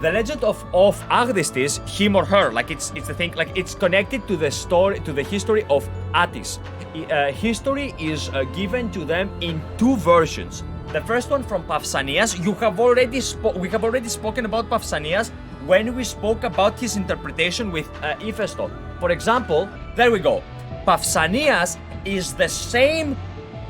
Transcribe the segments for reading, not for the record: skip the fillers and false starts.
The legend of Agdistis, him or her, like it's the thing, like it's connected to the story, to the history of Attis. History is given to them in two versions. The first one from Pausanias. We have already spoken about Pausanias when we spoke about his interpretation with Hephaestus. For example, there we go. Pausanias is the same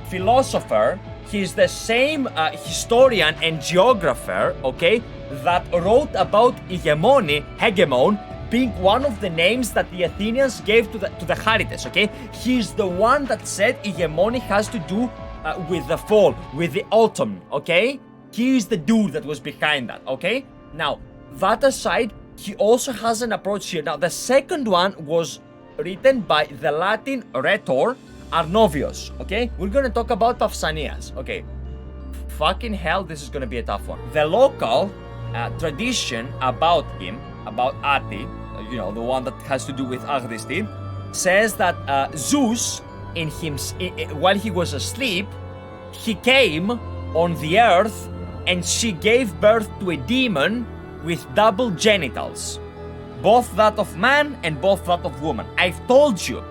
philosopher. He's the same historian and geographer, okay, that wrote about Hegemone being one of the names that the Athenians gave to the Charites, okay? He's the one that said Hegemone has to do with the fall, with the autumn, okay? He is the dude that was behind that, okay? Now, that aside, he also has an approach here. Now, the second one was written by the Latin rhetor Arnovius, okay? We're gonna talk about Pausanias, okay? Fucking hell, this is gonna be a tough one. The local tradition about him, about Attis, you know, the one that has to do with Agdisti, says that Zeus, while he was asleep, he came on the earth and she gave birth to a demon with double genitals, both that of man and both that of woman. I've told you,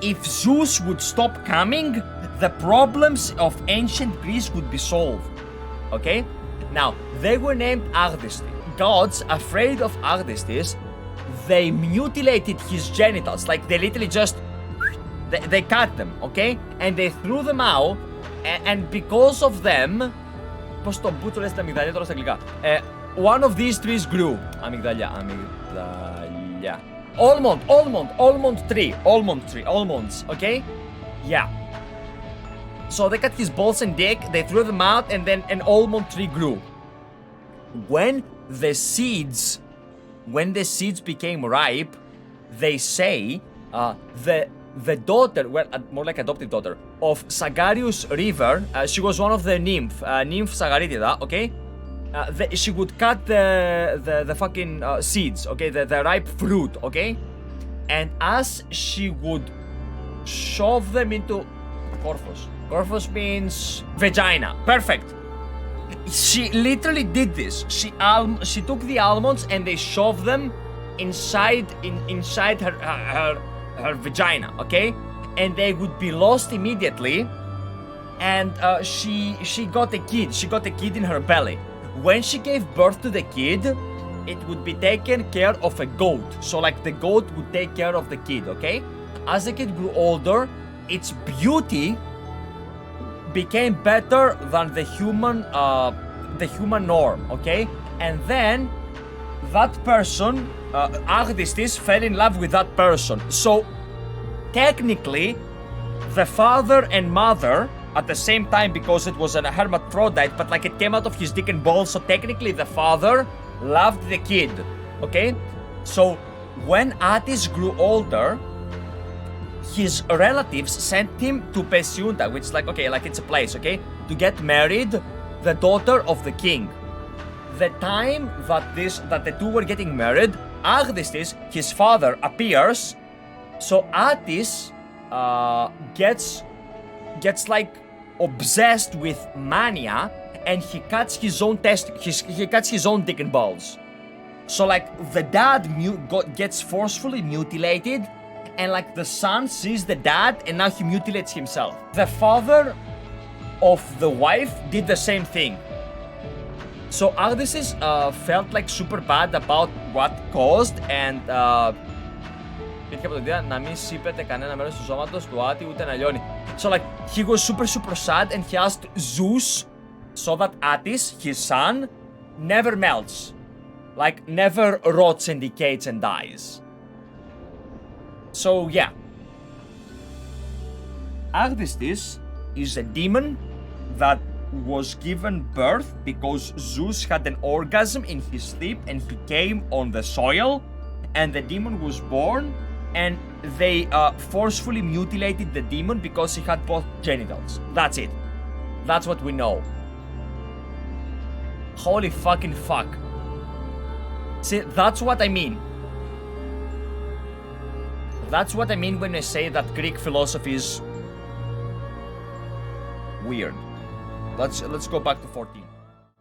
if Zeus would stop coming, the problems of ancient Greece would be solved, okay? Now, they were named Agdistis. Gods, afraid of Agdistis, they mutilated his genitals, like they literally just, they cut them, okay? And they threw them out, and because of them, πώς το μπούτσο λες τα αμυγδαλιά τώρα στα αγγλικά, one of these trees grew. Αμυγδαλιά. Almonds, okay? Yeah. So they cut his balls and dick, they threw them out, and then an almond tree grew. When the seeds became ripe, they say the daughter, well, more like adopted daughter, of Sagarius River, she was one of the nymph Sagaritida, okay? She would cut the fucking seeds, okay, the ripe fruit, okay, and as she would shove them into Corphos means vagina, perfect. She literally did this. She took the almonds and they shoved them inside her vagina, okay, and they would be lost immediately. And she got a kid. She got a kid in her belly. When she gave birth to the kid, it would be taken care of a goat. So like the goat would take care of the kid, okay? As the kid grew older, its beauty became better than the human norm, okay? And then that person, Agdistis, fell in love with that person. So technically, the father and mother at the same time, because it was a hermaphrodite, but like it came out of his dick and balls, so technically the father loved the kid, okay? So when Attis grew older, his relatives sent him to Pesiunta, which is like, okay, like it's a place, okay, to get married, the daughter of the king. The time that the two were getting married, Agdistis, his father, appears, so Attis gets like obsessed with mania, and he cuts his own dick and balls. So like the dad gets forcefully mutilated, and like the son sees the dad and now he mutilates himself. The father of the wife did the same thing. So Agdistis felt like super bad about what caused, and πέτυχε από τον δίδα να μην σύπεται κανένα μέρος του σώματος του Άτη ούτε να λιώνει. So like he was super sad, and he asked Zeus so that Attis, his son, never melts, like never rots and decays and dies. So yeah, Agdistis is a demon that was given birth because Zeus had an orgasm in his sleep and he came on the soil, and the demon was born, and they forcefully mutilated the demon because he had both genitals. That's it. That's what we know. Holy fucking fuck. See, that's what I mean. That's what I mean when I say that Greek philosophy is weird. Let's go back to 14.